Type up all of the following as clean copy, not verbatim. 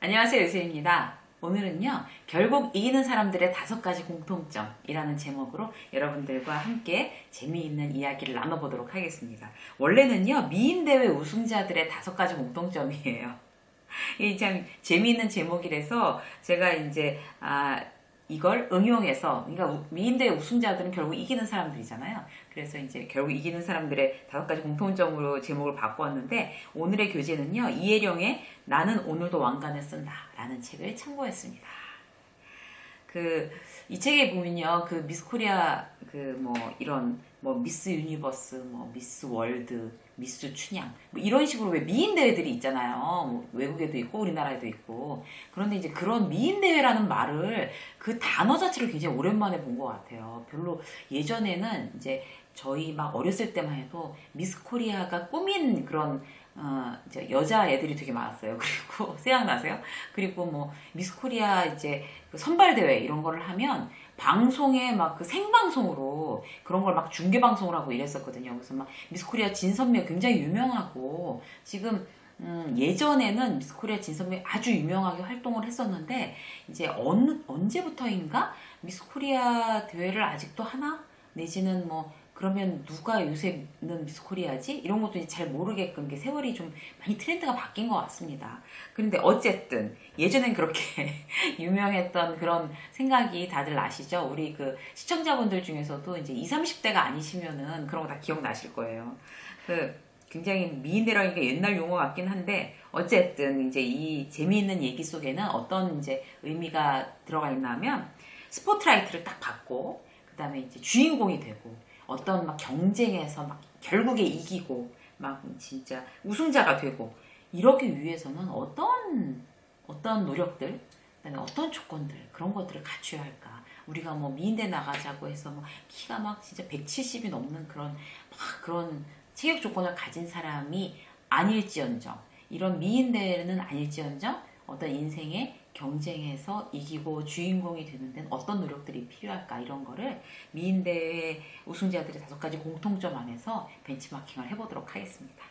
안녕하세요, 유세입니다. 오늘은요, 결국 이기는 사람들의 5가지 공통점이라는 제목으로 여러분들과 함께 재미있는 이야기를 나눠보도록 하겠습니다. 원래는요, 미인대회 우승자들의 5가지 공통점이에요. 이게 참 재미있는 제목이라서 제가 이제, 이걸 응용해서, 그러니까 미인대회 우승자들은 결국 이기는 사람들이잖아요. 그래서 이제 결국 이기는 사람들의 5가지 공통점으로 제목을 바꾸었는데, 오늘의 교재는요, 이혜령의 나는 오늘도 왕관을 쓴다 라는 책을 참고했습니다. 이 책에 보면요, 미스 코리아, 이런, 미스 유니버스, 미스 월드, 미스 춘향, 이런 식으로 왜 미인 대회들이 있잖아요. 외국에도 있고, 우리나라에도 있고. 그런데 이제 그런 미인 대회라는 말을 그 단어 자체를 굉장히 오랜만에 본 것 같아요. 별로 예전에는 이제 저희 막 어렸을 때만 해도 미스 코리아가 꾸민 그런 이제 여자 애들이 되게 많았어요. 그리고 생각나세요? 그리고 미스 코리아 이제 선발 대회 이런 거를 하면 방송에 막 생방송으로 그런 걸 막 중계 방송을 하고 이랬었거든요. 그래서 막 미스 코리아 진선미 굉장히 유명하고 지금 예전에는 미스 코리아 진선미 아주 유명하게 활동을 했었는데 이제 언제부터인가 미스 코리아 대회를 아직도 하나 내지는 그러면 누가 요새는 미스 코리아지? 이런 것도 이제 잘 모르게끔 이게 세월이 좀 많이 트렌드가 바뀐 것 같습니다. 그런데 어쨌든 예전엔 그렇게 유명했던 그런 생각이 다들 나시죠? 우리 시청자분들 중에서도 이제 20, 30대가 아니시면은 그런 거 다 기억나실 거예요. 굉장히 미인대라니까 옛날 용어 같긴 한데 어쨌든 이제 이 재미있는 얘기 속에는 어떤 이제 의미가 들어가 있나 하면 스포트라이트를 딱 받고 그 다음에 이제 주인공이 되고 어떤 경쟁에서 결국에 이기고 진짜 우승자가 되고 이러기 위해서는 어떤 노력들, 그다음에 어떤 조건들 그런 것들을 갖춰야 할까? 우리가 미인대 나가자고 해서 키가 진짜 170이 넘는 그런 체격 조건을 가진 사람이 아닐지언정 이런 미인대는 아닐지언정 어떤 인생의 경쟁에서 이기고 주인공이 되는 데는 어떤 노력들이 필요할까 이런 거를 미인대회 우승자들의 5가지 공통점 안에서 벤치마킹을 해보도록 하겠습니다.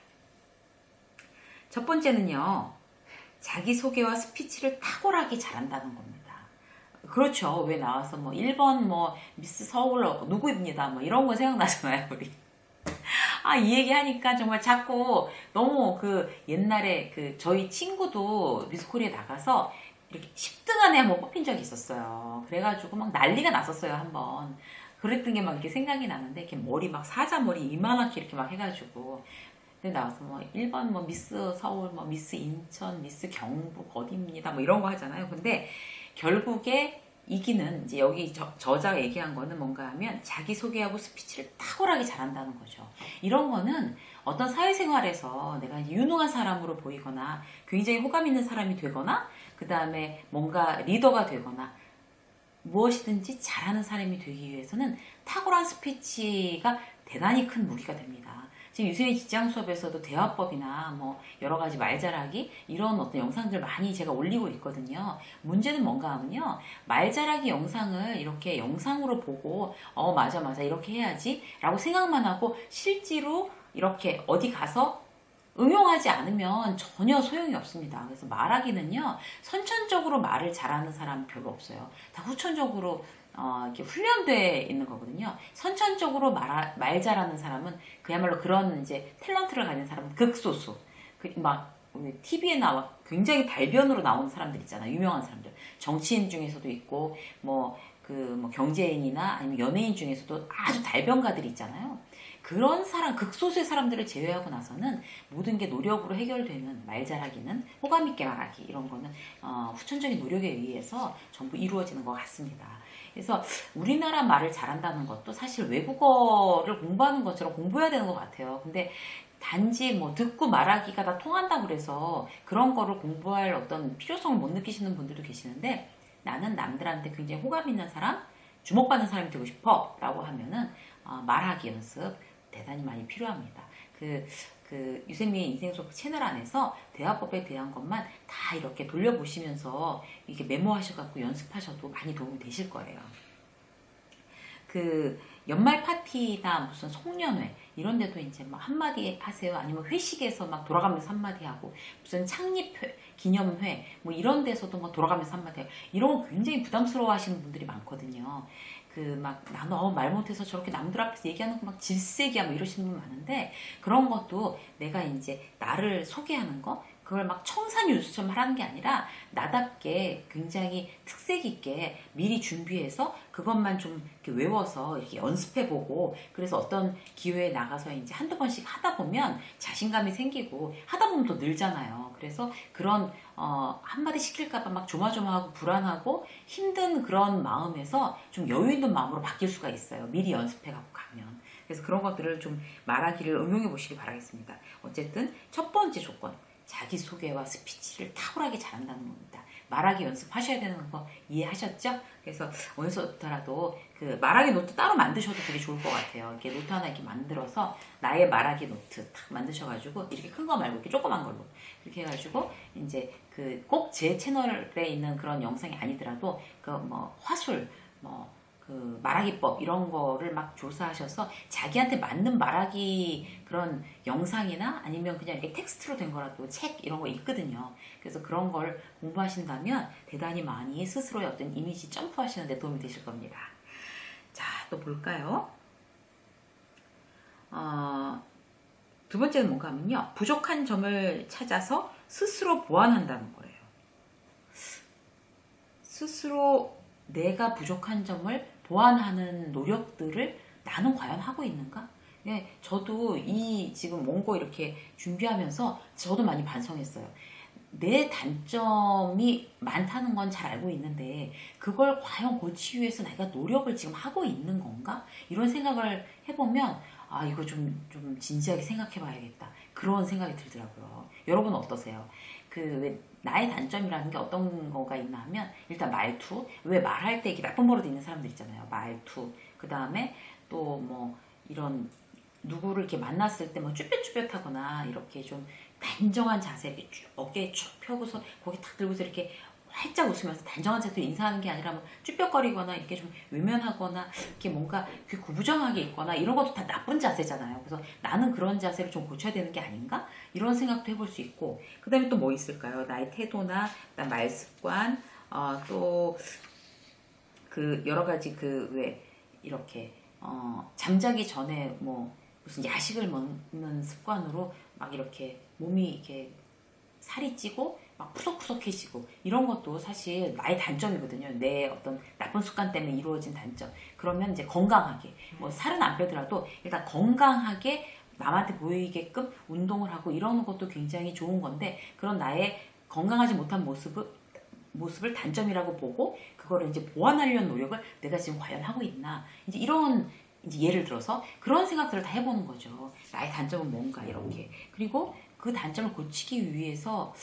첫 번째는요. 자기소개와 스피치를 탁월하게 잘한다는 겁니다. 그렇죠. 왜 나와서 1번 미스 서울 누구입니다. 이런 거 생각나잖아요. 우리. 이 얘기 하니까 정말 자꾸 너무 옛날에 저희 친구도 미스코리에 나가서 이렇게 10등 안에 한번 뽑힌 적이 있었어요. 그래가지고 난리가 났었어요, 한번. 그랬던 게 이렇게 생각이 나는데, 이렇게 머리 사자 머리 이만하게 이렇게 해가지고. 근데 나와서 1번 미스 서울, 미스 인천, 미스 경북 어디입니다. 이런 거 하잖아요. 근데 결국에 이기는 이제 여기 저자가 얘기한 거는 뭔가 하면 자기소개하고 스피치를 탁월하게 잘한다는 거죠. 이런 거는 어떤 사회생활에서 내가 유능한 사람으로 보이거나 굉장히 호감 있는 사람이 되거나 그 다음에 뭔가 리더가 되거나 무엇이든지 잘하는 사람이 되기 위해서는 탁월한 스피치가 대단히 큰 무기가 됩니다. 지금 유세의 직장 수업에서도 대화법이나 여러 가지 말잘하기 이런 어떤 영상들 많이 제가 올리고 있거든요. 문제는 뭔가 하면요. 말잘하기 영상을 이렇게 영상으로 보고 맞아 이렇게 해야지 라고 생각만 하고 실제로 이렇게 어디 가서 응용하지 않으면 전혀 소용이 없습니다. 그래서 말하기는요, 선천적으로 말을 잘하는 사람은 별로 없어요. 다 후천적으로 이렇게 훈련돼 있는 거거든요. 선천적으로 말 잘하는 사람은 그야말로 그런 이제 탤런트를 가진 사람은 극소수. TV에 나와 굉장히 달변으로 나오는 사람들 있잖아요. 유명한 사람들. 정치인 중에서도 있고, 경제인이나 아니면 연예인 중에서도 아주 달변가들이 있잖아요. 그런 극소수의 사람들을 제외하고 나서는 모든 게 노력으로 해결되는 말 잘하기는 호감 있게 말하기 이런 거는 후천적인 노력에 의해서 전부 이루어지는 것 같습니다. 그래서 우리나라 말을 잘한다는 것도 사실 외국어를 공부하는 것처럼 공부해야 되는 것 같아요. 근데 단지 듣고 말하기가 다 통한다고 그래서 그런 거를 공부할 어떤 필요성을 못 느끼시는 분들도 계시는데 나는 남들한테 굉장히 호감 있는 사람, 주목받는 사람이 되고 싶어 라고 하면은 말하기 연습 대단히 많이 필요합니다. 유세미의 인생 수업 채널 안에서 대화법에 대한 것만 다 이렇게 돌려보시면서 이렇게 메모하셔갖고 연습하셔도 많이 도움이 되실 거예요. 연말 파티나 무슨 송년회 이런 데도 이제 막 한마디 하세요. 아니면 회식에서 막 돌아가면서 한마디 하고, 무슨 창립회, 기념회, 뭐 이런 데서도 막 돌아가면서 한마디 하고, 이런 거 굉장히 부담스러워 하시는 분들이 많거든요. 그 막 나는 말 못해서 저렇게 남들 앞에서 얘기하는 거 막 질색이야 뭐 이러시는 분 많은데, 그런 것도 내가 이제 나를 소개하는 거, 그걸 막 청산유수처럼 하라는 게 아니라 나답게 굉장히 특색 있게 미리 준비해서 그것만 좀 이렇게 외워서 이렇게 연습해보고, 그래서 어떤 기회에 나가서 이제 한두 번씩 하다 보면 자신감이 생기고 하다 보면 더 늘잖아요. 그래서 그런 한마디 시킬까봐 막 조마조마하고 불안하고 힘든 그런 마음에서 좀 여유 있는 마음으로 바뀔 수가 있어요. 미리 연습해갖고 가면. 그래서 그런 것들을 좀 말하기를 응용해 보시기 바라겠습니다. 어쨌든 첫 번째 조건, 자기소개와 스피치를 탁월하게 잘한다는 겁니다. 말하기 연습하셔야 되는 거 이해하셨죠? 그래서 오늘부터라도 그 말하기 노트 따로 만드셔도 되게 좋을 것 같아요. 이렇게 노트 하나 이렇게 만들어서 나의 말하기 노트 탁 만드셔가지고, 이렇게 큰 거 말고 이렇게 조그만 걸로 이렇게 해가지고 이제 그 꼭 제 채널에 있는 그런 영상이 아니더라도 그 뭐 화술 뭐 그 말하기법 이런 거를 막 조사하셔서 자기한테 맞는 말하기 그런 영상이나 아니면 그냥 이렇게 텍스트로 된 거라도 책 이런 거 있거든요. 그래서 그런 걸 공부하신다면 대단히 많이 스스로의 어떤 이미지 점프하시는 데 도움이 되실 겁니다. 자, 또 볼까요? 두 번째는 뭔가 하면요, 부족한 점을 찾아서 스스로 보완한다는 거예요. 스스로 내가 부족한 점을 보완하는 노력들을 나는 과연 하고 있는가? 네, 저도 이 지금 원고 이렇게 준비하면서 저도 많이 반성했어요. 내 단점이 많다는 건 잘 알고 있는데 그걸 과연 고치기 위해서 내가 노력을 지금 하고 있는 건가? 이런 생각을 해보면 이거 좀 진지하게 생각해 봐야겠다. 그런 생각이 들더라고요. 여러분 어떠세요? 왜 나의 단점이라는 게 어떤 거가 있나 하면, 일단 말투. 왜 말할 때 이렇게 나쁜 버릇 있는 사람들 있잖아요. 말투. 그 다음에 또 뭐 이런 누구를 이렇게 만났을 때 뭐 쭈뼛쭈뼛하거나 이렇게 좀 단정한 자세, 이렇게 쭉 어깨 쭉 펴고서 고개 탁 들고서 이렇게 활짝 웃으면서 단정한 자세로 인사하는 게 아니라 뭐 쭈뼛거리거나 이렇게 좀 외면하거나 이렇게 뭔가 구부정하게 있거나 이런 것도 다 나쁜 자세잖아요. 그래서 나는 그런 자세를 좀 고쳐야 되는 게 아닌가? 이런 생각도 해볼 수 있고, 그 다음에 또 뭐 있을까요? 나의 태도나 말 습관, 또 그 여러 가지 왜 이렇게 잠자기 전에 뭐 무슨 야식을 먹는 습관으로 막 이렇게 몸이 이렇게 살이 찌고 막 푸석푸석해지고, 이런 것도 사실 나의 단점이거든요. 내 어떤 나쁜 습관 때문에 이루어진 단점. 그러면 이제 건강하게, 뭐 살은 안 빼더라도 일단 건강하게 남한테 보이게끔 운동을 하고 이러는 것도 굉장히 좋은 건데, 그런 나의 건강하지 못한 모습을 단점이라고 보고 그거를 이제 보완하려는 노력을 내가 지금 과연 하고 있나, 이제 이런, 이제 예를 들어서 그런 생각들을 다 해보는 거죠. 나의 단점은 뭔가, 이렇게. 그리고 그 단점을 고치기 위해서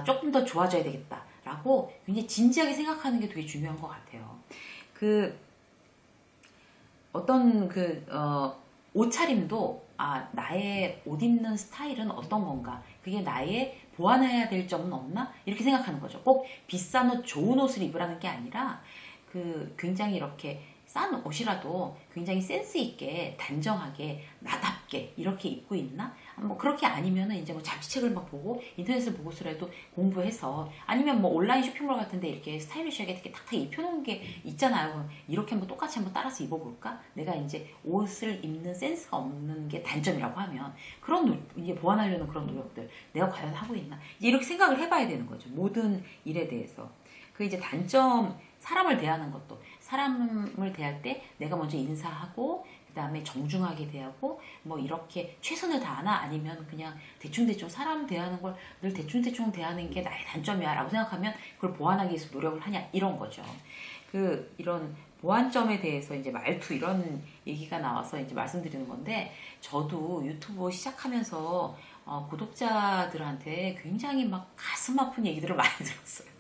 조금 더 좋아져야 되겠다라고 굉장히 진지하게 생각하는 게 되게 중요한 것 같아요. 어떤 옷차림도 나의 옷 입는 스타일은 어떤 건가, 그게 나의 보완해야 될 점은 없나, 이렇게 생각하는 거죠. 꼭 비싼 옷, 좋은 옷을 입으라는 게 아니라 굉장히 이렇게 싼 옷이라도 굉장히 센스 있게 단정하게 나답게 이렇게 입고 있나? 뭐 그렇게 아니면은 이제 뭐 잡지책을 막 보고 인터넷을 보고서라도 공부해서, 아니면 뭐 온라인 쇼핑몰 같은데 이렇게 스타일리시하게 이렇게 탁탁 입혀놓은 게 있잖아요. 이렇게 한번 똑같이 한번 따라서 입어볼까? 내가 이제 옷을 입는 센스가 없는 게 단점이라고 하면 그런 이제 보완하려는 그런 노력들 내가 과연 하고 있나? 이제 이렇게 생각을 해봐야 되는 거죠. 모든 일에 대해서. 이제 단점, 사람을 대하는 것도, 사람을 대할 때 내가 먼저 인사하고 그 다음에 정중하게 대하고 뭐 이렇게 최선을 다하나, 아니면 그냥 대충대충 사람 대하는 걸 늘 대충대충 대하는 게 나의 단점이야 라고 생각하면 그걸 보완하기 위해서 노력을 하냐, 이런 거죠. 이런 보완점에 대해서 이제 말투 이런 얘기가 나와서 이제 말씀드리는 건데, 저도 유튜브 시작하면서 구독자들한테 굉장히 막 가슴 아픈 얘기들을 많이 들었어요.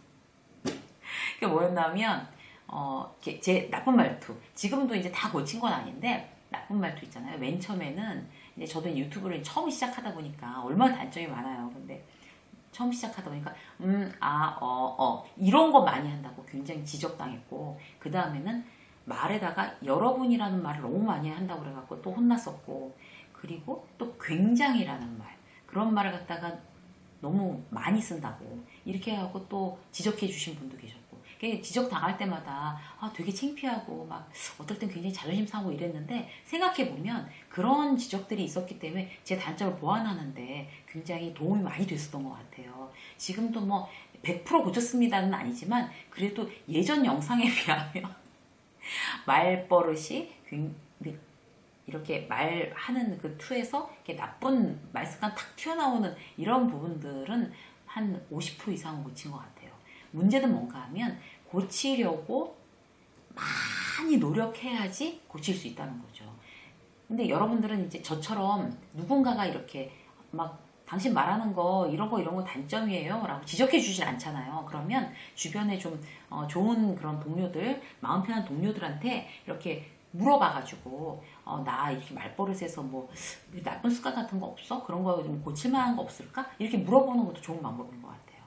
그게 뭐였냐면, 제 나쁜 말투. 지금도 이제 다 고친 건 아닌데, 나쁜 말투 있잖아요. 맨 처음에는, 이제 저도 유튜브를 처음 시작하다 보니까 얼마나 단점이 많아요. 근데, 처음 시작하다 보니까, 이런 거 많이 한다고 굉장히 지적당했고, 그 다음에는 말에다가 여러분이라는 말을 너무 많이 한다고 그래갖고 또 혼났었고, 그리고 또 굉장히라는 말, 그런 말을 갖다가 너무 많이 쓴다고 이렇게 하고 또 지적해 주신 분도 계셨고, 지적 당할 때마다 되게 창피하고 막 어떨 땐 굉장히 자존심 상하고 이랬는데, 생각해 보면 그런 지적들이 있었기 때문에 제 단점을 보완하는데 굉장히 도움이 많이 됐었던 것 같아요. 지금도 뭐 100% 고쳤습니다는 아니지만 그래도 예전 영상에 비하면 말버릇이 이렇게 말하는 그 투에서 이렇게 나쁜 말습관 탁 튀어나오는 이런 부분들은 한 50% 이상은 고친 것 같아요. 문제는 뭔가 하면 고치려고 많이 노력해야지 고칠 수 있다는 거죠. 근데 여러분들은 이제 저처럼 누군가가 이렇게 막 당신 말하는 거 이런 거 단점이에요 라고 지적해 주진 않잖아요. 그러면 주변에 좀 좋은 그런 동료들, 마음 편한 동료들한테 이렇게 물어봐가지고 나 이렇게 말버릇에서 뭐 나쁜 습관 같은 거 없어? 그런 거 좀 고칠만한 거 없을까? 이렇게 물어보는 것도 좋은 방법인 것 같아요.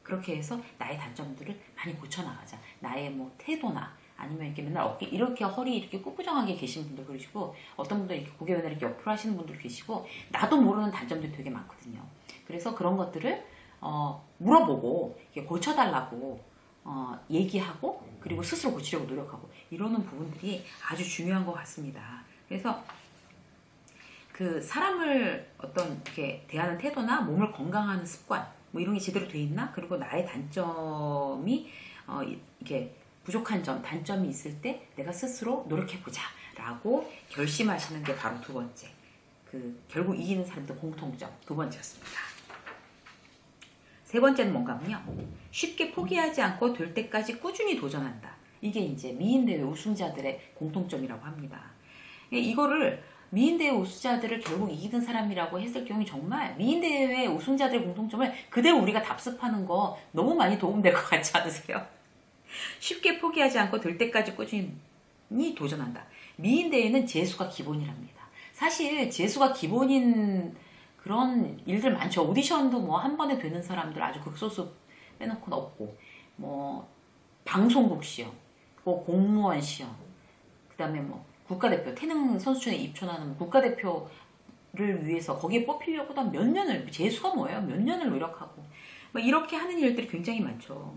그렇게 해서 나의 단점들을 많이 고쳐나가자. 나의 뭐 태도나 아니면 이렇게 맨날 어깨 이렇게 허리 이렇게 꿋꿋하게 계신 분들 계시고, 어떤 분들 이렇게 고개 맨날 이렇게 옆으로 하시는 분들 계시고, 나도 모르는 단점들이 되게 많거든요. 그래서 그런 것들을 물어보고 이렇게 고쳐달라고 얘기하고, 그리고 스스로 고치려고 노력하고 이러는 부분들이 아주 중요한 것 같습니다. 그래서 그 사람을 어떤 이렇게 대하는 태도나 몸을 건강하는 습관 뭐 이런 게 제대로 돼 있나? 그리고 나의 단점이 이렇게 부족한 점, 단점이 있을 때 내가 스스로 노력해보자 라고 결심하시는 게 바로 두 번째, 그 결국 이기는 사람들 공통점 두 번째였습니다. 세 번째는 뭔가 하면요, 쉽게 포기하지 않고 될 때까지 꾸준히 도전한다. 이게 이제 미인대회 우승자들의 공통점이라고 합니다. 이거를 미인대회 우승자들을 결국 이기는 사람이라고 했을 경우에 정말 미인대회 우승자들의 공통점을 그대로 우리가 답습하는 거 너무 많이 도움될 것 같지 않으세요? 쉽게 포기하지 않고 될 때까지 꾸준히 도전한다. 미인대회는 재수가 기본이랍니다. 사실 재수가 기본인 그런 일들 많죠. 오디션도 뭐 한 번에 되는 사람들 아주 극소수 빼놓고는 없고, 뭐 방송국 시험, 공무원 시험, 그 다음에 뭐 국가대표, 태릉 선수촌에 입촌하는 국가대표를 위해서 거기에 뽑히려고도 몇 년을, 재수가 뭐예요? 몇 년을 노력하고 막 이렇게 하는 일들이 굉장히 많죠.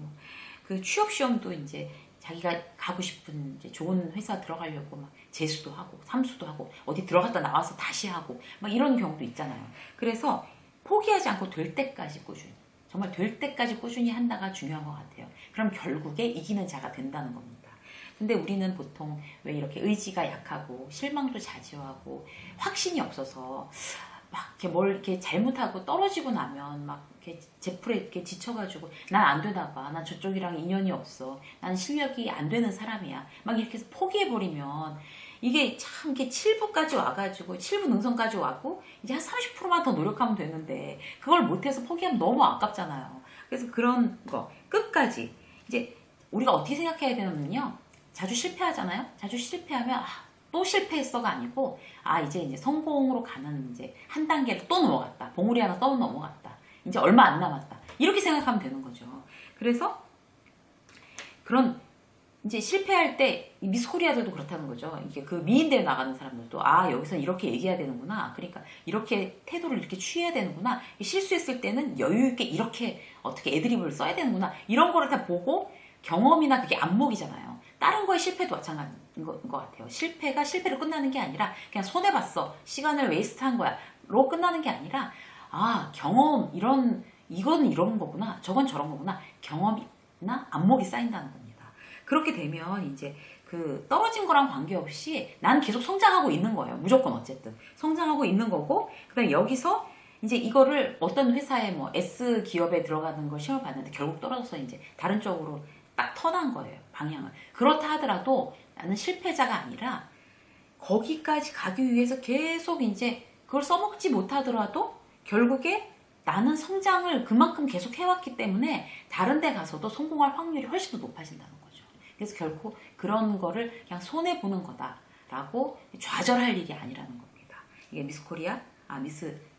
그 취업 시험도 이제 자기가 가고 싶은 이제 좋은 회사 들어가려고 막 재수도 하고 삼수도 하고 어디 들어갔다 나와서 다시 하고 막 이런 경우도 있잖아요. 그래서 포기하지 않고 될 때까지 꾸준히, 정말 될 때까지 꾸준히 한다가 중요한 것 같아요. 그럼 결국에 이기는 자가 된다는 겁니다. 근데 우리는 보통 왜 이렇게 의지가 약하고 실망도 자제하고 확신이 없어서 막 이렇게 뭘 이렇게 잘못하고 떨어지고 나면 막 이렇게 제풀에 이렇게 지쳐가지고 난 안 되나 봐, 난 저쪽이랑 인연이 없어, 난 실력이 안 되는 사람이야, 막 이렇게 해서 포기해버리면 이게 참 이렇게 7부까지 와가지고 7부 능선까지 왔고 이제 한 30%만 더 노력하면 되는데 그걸 못해서 포기하면 너무 아깝잖아요. 그래서 그런 거 끝까지, 이제 우리가 어떻게 생각해야 되냐면요, 자주 실패하잖아요. 자주 실패하면 또 실패했어가 아니고 이제 성공으로 가는 이제 한 단계를 또 넘어갔다. 봉우리 하나 또 넘어갔다. 이제 얼마 안 남았다. 이렇게 생각하면 되는 거죠. 그래서 그런 이제 실패할 때 미스 코리아들도 그렇다는 거죠. 이게 그 미인대회 나가는 사람들도 여기서 이렇게 얘기해야 되는구나. 그러니까 이렇게 태도를 이렇게 취해야 되는구나. 실수했을 때는 여유 있게 이렇게 어떻게 애드리브를 써야 되는구나. 이런 거를 다 보고 경험이나 그게 안목이잖아요. 다른 거에 실패도 마찬가지인 것 같아요. 실패가 실패로 끝나는 게 아니라 그냥 손해봤어, 시간을 웨이스트한 거야 로 끝나는 게 아니라 경험, 이건 이런 거구나, 저건 저런 거구나, 경험이나 안목이 쌓인다는 겁니다. 그렇게 되면 이제 그 떨어진 거랑 관계없이 난 계속 성장하고 있는 거예요. 무조건 어쨌든 성장하고 있는 거고, 그다음에 여기서 이제 이거를 어떤 회사에 뭐 S 기업에 들어가는 걸 시험을 봤는데 결국 떨어져서 이제 다른 쪽으로 딱 턴한 거예요, 방향을. 그렇다 하더라도 나는 실패자가 아니라 거기까지 가기 위해서 계속 이제 그걸 써먹지 못하더라도 결국에 나는 성장을 그만큼 계속 해왔기 때문에 다른 데 가서도 성공할 확률이 훨씬 더 높아진다는 거죠. 그래서 결코 그런 거를 그냥 손해보는 거다라고 좌절할 일이 아니라는 겁니다. 이게 미스 코리아,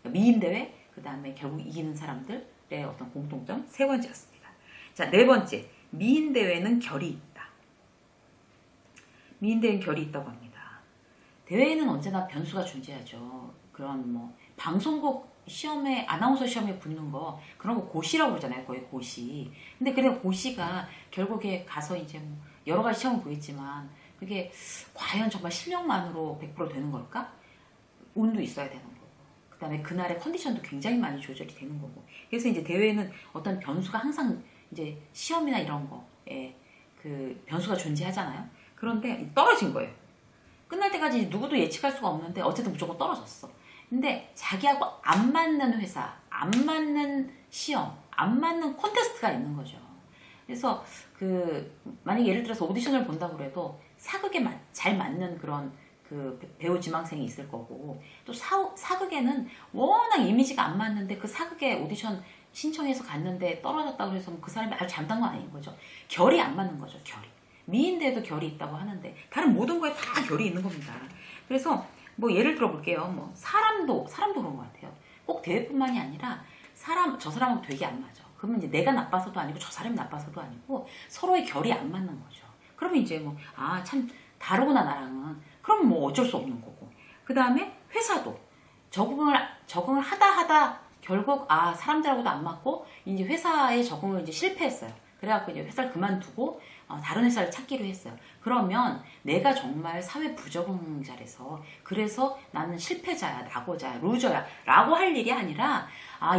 미인대회, 그 다음에 결국 이기는 사람들의 어떤 공통점 세 번째였습니다. 자, 네 번째. 미인대회는 결이 있다. 미인대회는 결이 있다고 합니다. 대회에는 언제나 변수가 존재하죠. 그런 뭐 방송국 시험에 아나운서 시험에 붙는 거 그런 거 고시라고 그러잖아요. 거의 고시. 근데 그래 고시가 결국에 가서 이제 뭐 여러 가지 시험을 보겠지만 그게 과연 정말 실력만으로 100% 되는 걸까? 운도 있어야 되는 거고. 그다음에 그날의 컨디션도 굉장히 많이 조절이 되는 거고. 그래서 이제 대회에는 어떤 변수가 항상 이제 시험이나 이런 거에 그 변수가 존재하잖아요. 그런데 떨어진 거예요. 끝날 때까지 누구도 예측할 수가 없는데 어쨌든 무조건 떨어졌어. 근데 자기하고 안 맞는 회사, 안 맞는 시험, 안 맞는 콘테스트가 있는 거죠. 그래서 그 만약 예를 들어서 오디션을 본다고 그래도 사극에 잘 맞는 그런 그 배우 지망생이 있을 거고 또 사극에는 워낙 이미지가 안 맞는데 그 사극에 오디션 신청해서 갔는데 떨어졌다고 해서 그 사람이 아주 잘못한 건 아닌 거죠. 결이 안 맞는 거죠. 결이. 미인대에도 결이 있다고 하는데 다른 모든 거에 다 결이 있는 겁니다. 그래서 뭐 예를 들어 볼게요. 뭐 사람도 그런 것 같아요. 꼭 대회뿐만이 아니라 저 사람하고 되게 안 맞아. 그러면 이제 내가 나빠서도 아니고 저 사람이 나빠서도 아니고 서로의 결이 안 맞는 거죠. 그러면 이제 뭐 참 다르구나 나랑은. 그럼 뭐 어쩔 수 없는 거고. 그 다음에 회사도 적응을 하다 결국 사람들하고도 안 맞고 이제 회사에 적응을 이제 실패했어요. 그래갖고 이제 회사를 그만두고 다른 회사를 찾기로 했어요. 그러면 내가 정말 사회 부적응자라서 그래서 나는 실패자야, 낙오자야, 루저야 라고 할 일이 아니라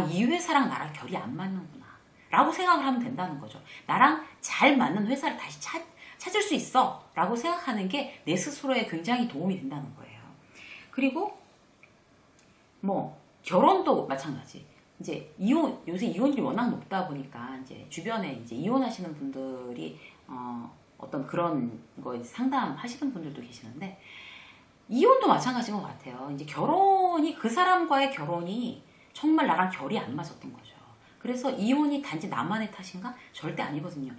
이 회사랑 나랑 결이 안 맞는구나 라고 생각을 하면 된다는 거죠. 나랑 잘 맞는 회사를 다시 찾을 수 있어 라고 생각하는 게 내 스스로에 굉장히 도움이 된다는 거예요. 그리고 뭐 결혼도 마찬가지. 이제 요새 이혼율이 워낙 높다 보니까 이제 주변에 이제 이혼하시는 분들이 어떤 그런 거 상담하시는 분들도 계시는데 이혼도 마찬가지인 것 같아요. 이제 그 사람과의 결혼이 정말 나랑 결이 안 맞았던 거죠. 그래서 이혼이 단지 나만의 탓인가? 절대 아니거든요.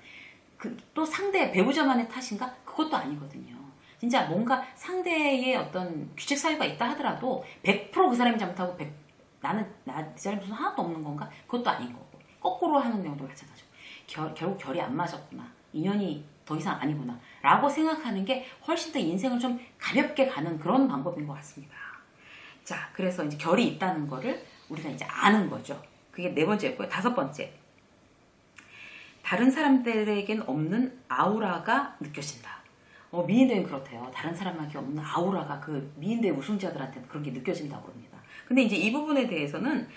또 상대 배우자만의 탓인가? 그것도 아니거든요. 진짜 뭔가 상대의 어떤 규칙 사유가 있다 하더라도 100%그 사람이 잘못하고 나는 나 잘못은 하나도 없는 건가? 그것도 아닌 거고. 거꾸로 하는 경우도 마찬가지고. 결국 결이 안 맞았구나. 인연이 더 이상 아니구나. 라고 생각하는 게 훨씬 더 인생을 좀 가볍게 가는 그런 방법인 것 같습니다. 자, 그래서 이제 결이 있다는 거를 우리가 이제 아는 거죠. 그게 네 번째였고요. 다섯 번째. 다른 사람들에겐 없는 아우라가 느껴진다. 미인대회는 그렇대요. 다른 사람에게 없는 아우라가 그 미인대회 우승자들한테는 그런 게 느껴진다고 합니다. 근데 이제 이 부분에 대해서는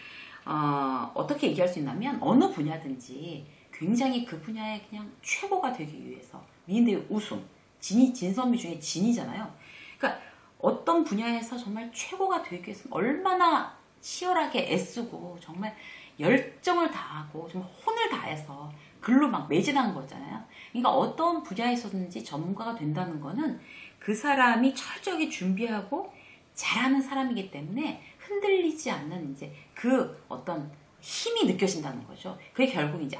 어떻게 얘기할 수 있냐면 어느 분야든지 굉장히 그 분야에 그냥 최고가 되기 위해서 미인대회 우승, 진선미 중에 진이잖아요. 그러니까 어떤 분야에서 정말 최고가 되기 위해서 얼마나 치열하게 애쓰고 정말 열정을 다하고 정말 혼을 다해서 글로 막 매진한 거잖아요. 그러니까 어떤 분야에서든지 전문가가 된다는 거는 그 사람이 철저하게 준비하고 잘하는 사람이기 때문에 흔들리지 않는 이제 그 어떤 힘이 느껴진다는 거죠. 그게 결국 이제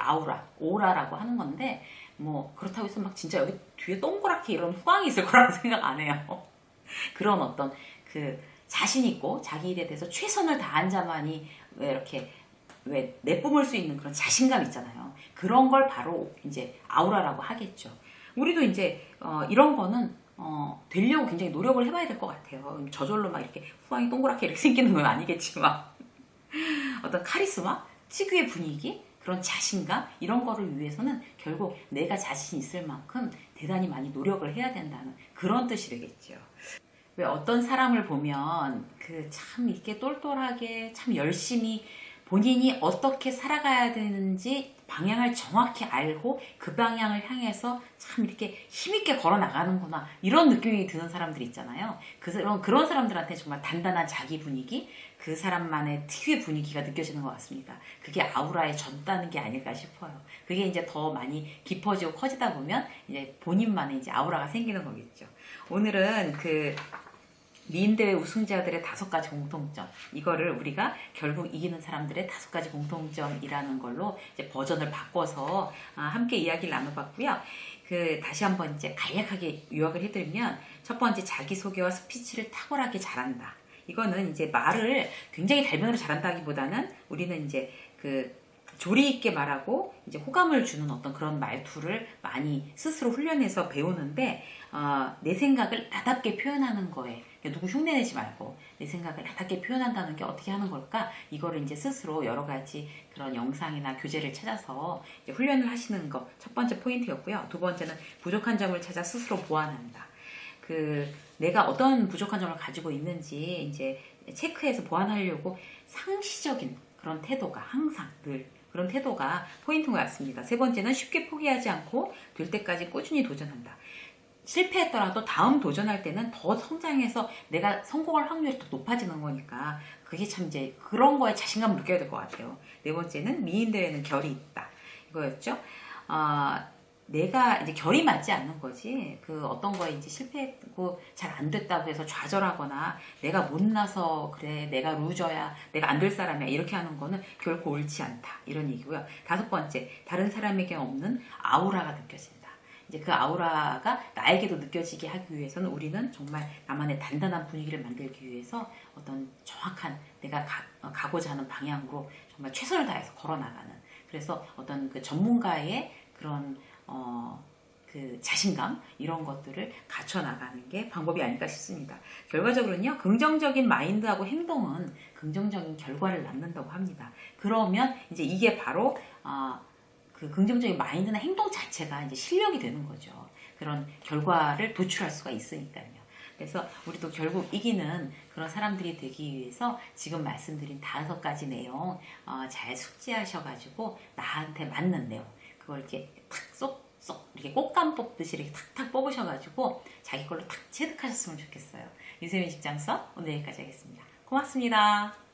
오라라고 하는 건데 뭐 그렇다고 해서 막 진짜 여기 뒤에 동그랗게 이런 후광이 있을 거라고 생각 안 해요. 그런 어떤 그 자신 있고 자기 일에 대해서 최선을 다한 자만이 왜 내뿜을 수 있는 그런 자신감 있잖아요. 그런 걸 바로 이제 아우라라고 하겠죠. 우리도 이제 이런 거는 되려고 굉장히 노력을 해봐야 될 것 같아요. 저절로 막 이렇게 후광이 동그랗게 이렇게 생기는 건 아니겠지만 어떤 카리스마, 특유의 분위기, 그런 자신감 이런 거를 위해서는 결국 내가 자신 있을 만큼 대단히 많이 노력을 해야 된다는 그런 뜻이 되겠죠. 왜 어떤 사람을 보면 참 이렇게 똘똘하게 참 열심히 본인이 어떻게 살아가야 되는지 방향을 정확히 알고 그 방향을 향해서 참 이렇게 힘있게 걸어 나가는구나 이런 느낌이 드는 사람들이 있잖아요. 그런 사람들한테 정말 단단한 자기 분위기, 그 사람만의 특유의 분위기가 느껴지는 것 같습니다. 그게 아우라에 젖다는 게 아닐까 싶어요. 그게 이제 더 많이 깊어지고 커지다 보면 이제 본인만의 이제 아우라가 생기는 거겠죠. 오늘은 미인대회 우승자들의 5가지 공통점, 이거를 우리가 결국 이기는 사람들의 5가지 공통점이라는 걸로 이제 버전을 바꿔서 함께 이야기를 나눠봤고요. 다시 한번 이제 간략하게 요약을 해드리면, 첫 번째, 자기소개와 스피치를 탁월하게 잘한다. 이거는 이제 말을 굉장히 달변으로 잘한다기보다는 우리는 이제 조리 있게 말하고 이제 호감을 주는 어떤 그런 말투를 많이 스스로 훈련해서 배우는데 내 생각을 나답게 표현하는 거에 누구 흉내내지 말고 내 생각을 나답게 표현한다는 게 어떻게 하는 걸까? 이거를 이제 스스로 여러 가지 그런 영상이나 교재를 찾아서 이제 훈련을 하시는 거 첫 번째 포인트였고요. 두 번째는 부족한 점을 찾아 스스로 보완한다. 내가 어떤 부족한 점을 가지고 있는지 이제 체크해서 보완하려고 상시적인 그런 태도가 항상 늘 그런 태도가 포인트인 것 같습니다. 세 번째는 쉽게 포기하지 않고 될 때까지 꾸준히 도전한다. 실패했더라도 다음 도전할 때는 더 성장해서 내가 성공할 확률이 더 높아지는 거니까 그게 참 이제 그런 거에 자신감을 느껴야 될 것 같아요. 네 번째는 미인들에는 결이 있다. 이거였죠. 내가 이제 결이 맞지 않는 거지. 어떤 거에 이제 실패했고 잘 안 됐다고 해서 좌절하거나 내가 못나서 그래, 내가 루저야, 내가 안 될 사람이야 이렇게 하는 거는 결코 옳지 않다. 이런 얘기고요. 다섯 번째, 다른 사람에게 없는 아우라가 느껴진다. 이제 그 아우라가 나에게도 느껴지게 하기 위해서는 우리는 정말 나만의 단단한 분위기를 만들기 위해서 어떤 정확한 내가 가고자 하는 방향으로 정말 최선을 다해서 걸어나가는. 그래서 어떤 그 전문가의 그런 자신감 이런 것들을 갖춰 나가는 게 방법이 아닐까 싶습니다. 결과적으로는요, 긍정적인 마인드하고 행동은 긍정적인 결과를 낳는다고 합니다. 그러면 이제 이게 바로 그 긍정적인 마인드나 행동 자체가 이제 실력이 되는 거죠. 그런 결과를 도출할 수가 있으니까요. 그래서 우리도 결국 이기는 그런 사람들이 되기 위해서 지금 말씀드린 5가지 내용 잘 숙지하셔가지고 나한테 맞는 내용 그걸 이렇게 탁 쏙쏙 이렇게 꽃감 뽑듯이 이렇게 탁탁 뽑으셔가지고 자기 걸로 탁 체득하셨으면 좋겠어요. 유세민 직장서 오늘 여기까지 하겠습니다. 고맙습니다.